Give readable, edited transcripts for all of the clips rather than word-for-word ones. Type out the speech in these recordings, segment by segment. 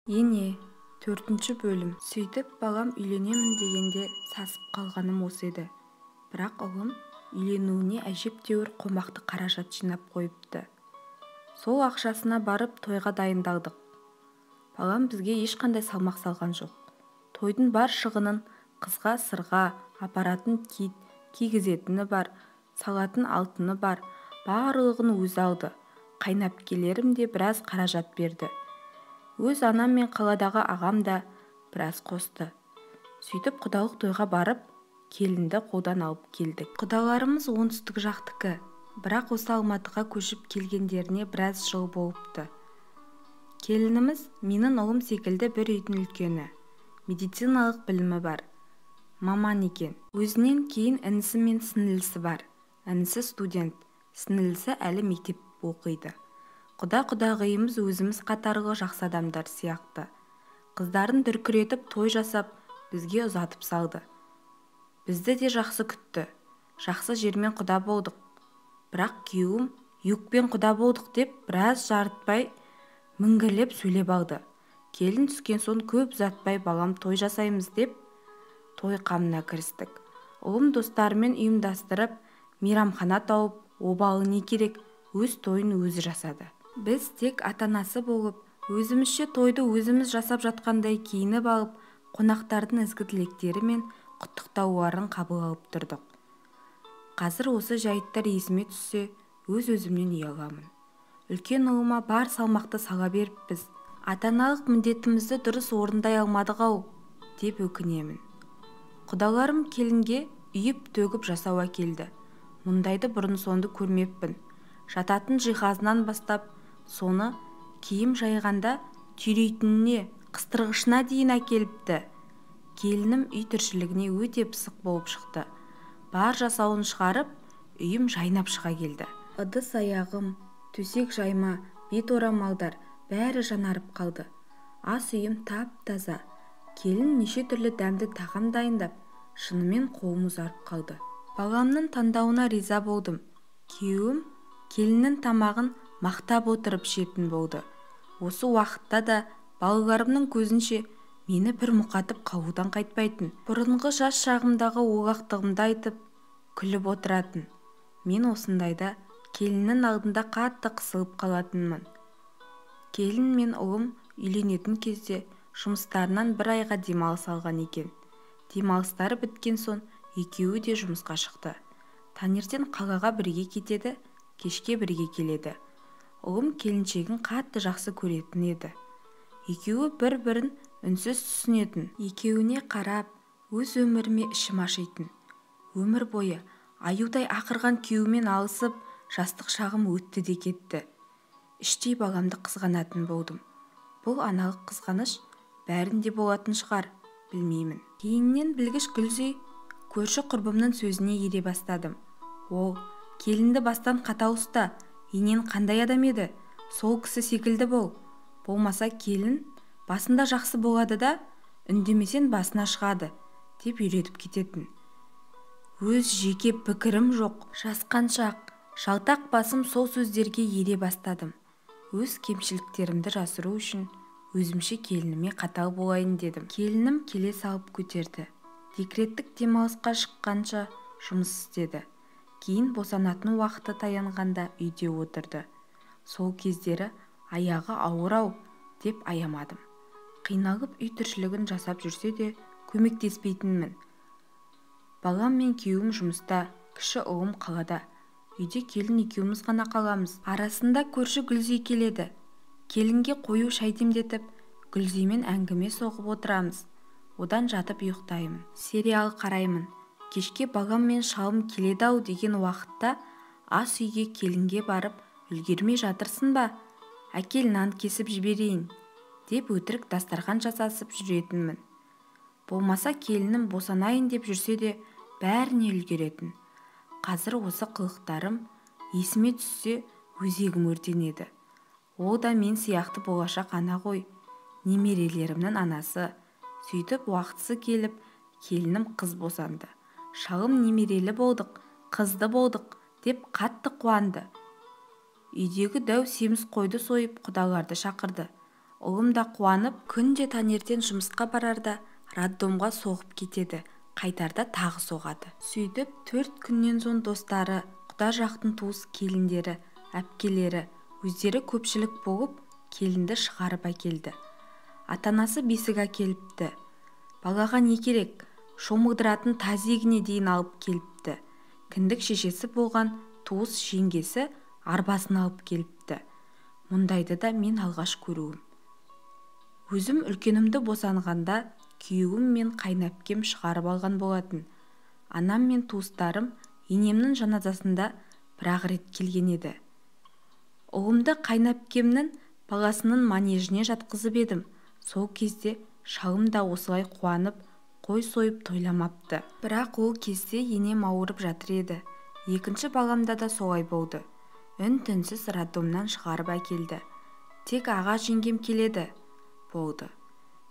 Ене, 4-ші бөлім. Сөйтіп балам үйленемін дегенде сасып қалғаным осы еді. Бірақ ұлым үйленуіне әжептәуір қомақты қаражат жинап қойыпты. Сол ақшасына барып тойға дайындалдық. Балам бізге ешқандай салмақ салған жоқ. Тойдың бар шығынын қызға сырға апаратын кит, кигізетіні бар, салатын алтыны бар, барлығын өзі алды. Қайнапкелерім де біраз қаражат берді. Өз анам мен қаладағы ағам да біраз қосты. Сөйтіп құдалық тойға барып, келінді қолдан алып келдік. Құдаларымыз оңтүстік жақтікі, бірақ осы Алматыға көшіп келгендеріне біраз жыл болыпты. Келініміз менің ұлым секілді бір үйдің үлкені. Медициналық білімі бар. Маман екен. Өзінен кейін інісі мен сіңілісі бар. Інісі студент, сіңілісі әлі мектеп оқиды. Құда-құдағиымыз өзіміз қатарлы жақсы адамдар сияқты. Қыздарын дүркіретіп той жасап, бізге ұзатып салды. Бізді де жақсы күтті. Жақсы жермен құда болдық. Бірақ күйеуім юкпен құда болдық деп біраз жарытпай міңгірлеп сөйлеп алды. Келін түскен соң көп ұзатпай балам той жасаймыз деп той қамына кірістік. Ұлым достарымен ұйымдастырып, мейрамхана тауып, обалы не керек, өз тойын өзі жасады. Біз тек ата-анасы болып, өзімізше тойды өзіміз жасап жатқандай киініп алып, қонақтардың ізгі тілектері мен құттықтауларын қабыл алып тұрдық. Қазір осы жайттар есіме түссе, өз-өзімнен ұяламын. Үлкен ұлыма бар салмақты сала беріппіз. Ата-аналық міндетімізді дұрыс орындай алмадық-ау, деп өкінемін. Құдаларым келінге үйіп төгіп жасау әкелді. Мұндайды бұрын-соңды көрмеппін. Жататын жиһазынан бастап, соны киім жайғанда түйрейтініне, қыстырғышына дейін әкеліпті. Келінім үй тіршілігіне өте пысық болып шықты. Бар жасауын шығарып, үйім жайнап шыға келді. Ыдыс-аяғым, төсек жайма, бет орамалдар бәрі жанарып қалды. Ас үйім тап-таза. Келін неше түрлі дәмді тағам дайындап, шынымен қолым ұзарып қалды. Баламның таңдауына риза болдым. Күйеуім келіннің тамағын мақтап отырып ішетін болды. Осы уақытта да балаларымның көзінше мені бір мұқатып қалудан қайтпайтын. Бұрынғы жас шағымдағы олақтығымды айтып, күліп отыратын. Мен осындайда келіннің алдында қатты қысылып қалатынмын. Келін мен ұлым үйленетін кезде жұмыстарынан бір айға демалыс алған екен. Демалыстары біткен соң екеуі де жұмысқа шықты. Таңертең қалаға бірге кетеді, кешке бірге келеді. Ұлым келіншегін қатты жақсы көретін еді. Екеуі бір-бірін үнсіз түсінетін. Екеуіне қарап, өз өміріме ішім ашитын. Өмір бойы аюдай ақырған күйеумен алысып, жастық шағым өтті де кетті. Іштей баламды қызғанатын болдым. Бұл аналық қызғаныш бәрінде болатын шығар, білмеймін. Кейіннен білгіш Гүлзей көрші құрбымның сөзіне ере бастадым. Ол, келінді бастан қатал ұста, енен қандай адам еді, сол кісі секілді бол. Болмаса келін басында жақсы болады да, үндемесен басына шығады, деп үйретіп кететін. Өз жеке пікірім жоқ. Жасқаншақ, жалтақ басым сол сөздерге ере бастадым. Өз кемшіліктерімді жасыру үшін өзімше келініме қатал болайын дедім. Келінім келе салып көтерді. Декреттік демалысқа шыққанша жұмыс істеді. Кейін босанатын уақыты таянғанда үйде отырды. Сол кездері аяғы ауыр-ау деп аямадым. Қиналып үй тіршілігін жасап жүрсе де көмектеспейтінмін. Балам мен күйеуім жұмыста, кіші ұлым қалада. Үйде келін екеуміз ғана қаламыз. Арасында көрші Гүлзей келеді. Келінге қою шай демдетіп, Гүлзеймен әңгіме соғып отырамыз. Одан жатып ұйықтаймын. Сериал қараймын. Кешке балам мен шалым келеді-ау деген уақытта ас үйге келінге барып, үлгермей жатырсың ба? Әкел нан кесіп жіберейін, деп өтірік дастархан жасасып жүретінмін. Болмаса келінім босанайын деп жүрсе де бәріне үлгеретін. Қазір осы қылықтарым есіме түссе өзегім өртенеді. Ол да мен сияқты болашақ ана ғой, немерелерімнің анасы. Сөйтіп уақытысы келіп, келінім қыз босанды. Шалым немерелі болдық, қызды болдық деп қатты қуанды. Үйдегі дәу семіз қойды сойып құдаларды шақырды. Ұлым да қуанып, күнде таңертең жұмысқа барарда роддомға соғып кетеді, қайтарда тағы соғады. Сөйтіп 4 күннен соң достары, құда жақтың туыс келіндері, әпкелері, өздері көпшілік болып, келінді шығарып әкелді. Атанасы бесік әкеліпті. Балаға не керек? Шомылдыратын тазегіне дейін алып келіпті. Кіндік шешесі болған туыс жеңгесі арбасын алып келіпті. Мұндайды да мен алғаш көруім. Өзім үлкенімді босанғанда күйеуім мен қайнапкем шығарып алған болатын. Анам мен туыстарым енемнің жаназасында бір-ақ рет келген еді. Ұлымды қайнапкемнің баласының манежіне жатқызып едім. Сол кезде шалым да осылай қуанып, қой сойып тойламапты. Бірақ ол кезде енем ауырып жатыр еді. Екінші баламда да солай болды. Үн-түнсіз роддомнан шығарып әкелді. Тек аға жеңгем келеді. Болды.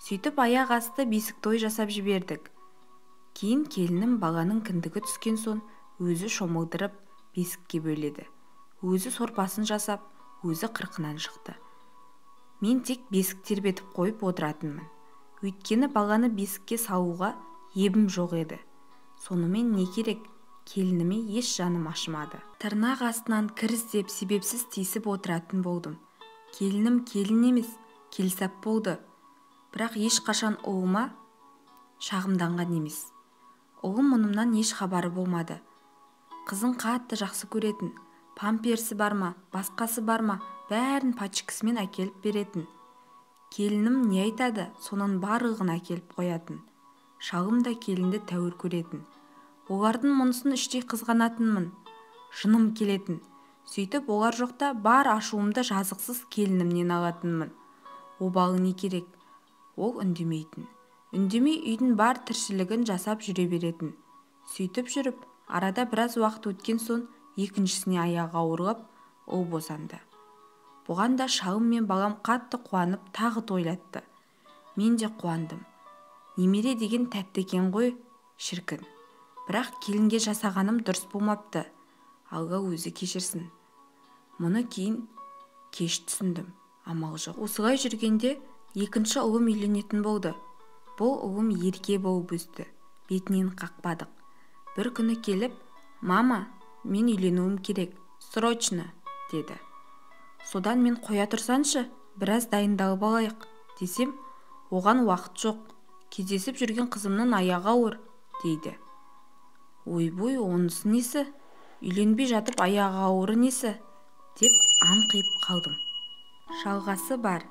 Сөйтіп аяқ асты бесік той жасап жібердік. Кейін келінім баланың кіндігі түскен соң өзі шомылдырып бесікке бөледі. Өзі сорпасын жасап, өзі қырқынан шықты. Мен тек бесік тербетіп қойып отыратынмын. Өйткені баланы бесікке салуға ебім жоқ еді. Сонымен не керек? Келініме еш жаным ашымады. Тырнақ астынан кір іздеп себепсіз тиісіп отыратын болдым. Келінім келін емес, келсап болды. Бірақ ешқашан ұлыма шағымданған емес. Ұлым мұнымнан еш хабары болмады. Қызын қатты жақсы көретін. Памперсі бар ма, басқасы бар ма, бәрін пачкасымен әкеліп беретін. Келінім не айтады, соның барлығын әкеліп қоятын. Шалым да келінді тәуір көретін. Олардың мұнысын іштей қызғанатынмын. Жыным келетін. Сөйтіп олар жоқта бар ашуымды жазықсыз келінімнен алатынмын. Обалы не керек? Ол үндемейтін. Үндемей үйдің бар тіршілігін жасап жүре беретін. Сөйтіп жүріп, арада біраз уақыт өткен соң екіншісіне аяғы ауырлап, ол босанды. Бұған да шалым мен балам қатты қуанып тағы тойлатты. Мен де қуандым. Немере деген тәтті екен ғой, шіркін. Бірақ келінге жасағаным дұрыс болмапты. Алла өзі кешірсін. Мұны кейін кеш түсіндім. Амал жоқ. Осылай жүргенде екінші ұлым үйленетін болды. Бұл ұлым ерке болып өсті. Бетінен қақпадық. Бір күні келіп, «Мама, мен үйленуім керек, срочно», деді. Содан мен қоя тұрсаншы, біраз дайындалып алайық десем, оған уақыт жоқ. Кездесіп жүрген қызымның аяғы ауыр, дейді. Ойбой, онысы несі? Үйленбей жатып аяғы ауыры несі? Деп анқиып қалдым. Жалғасы бар.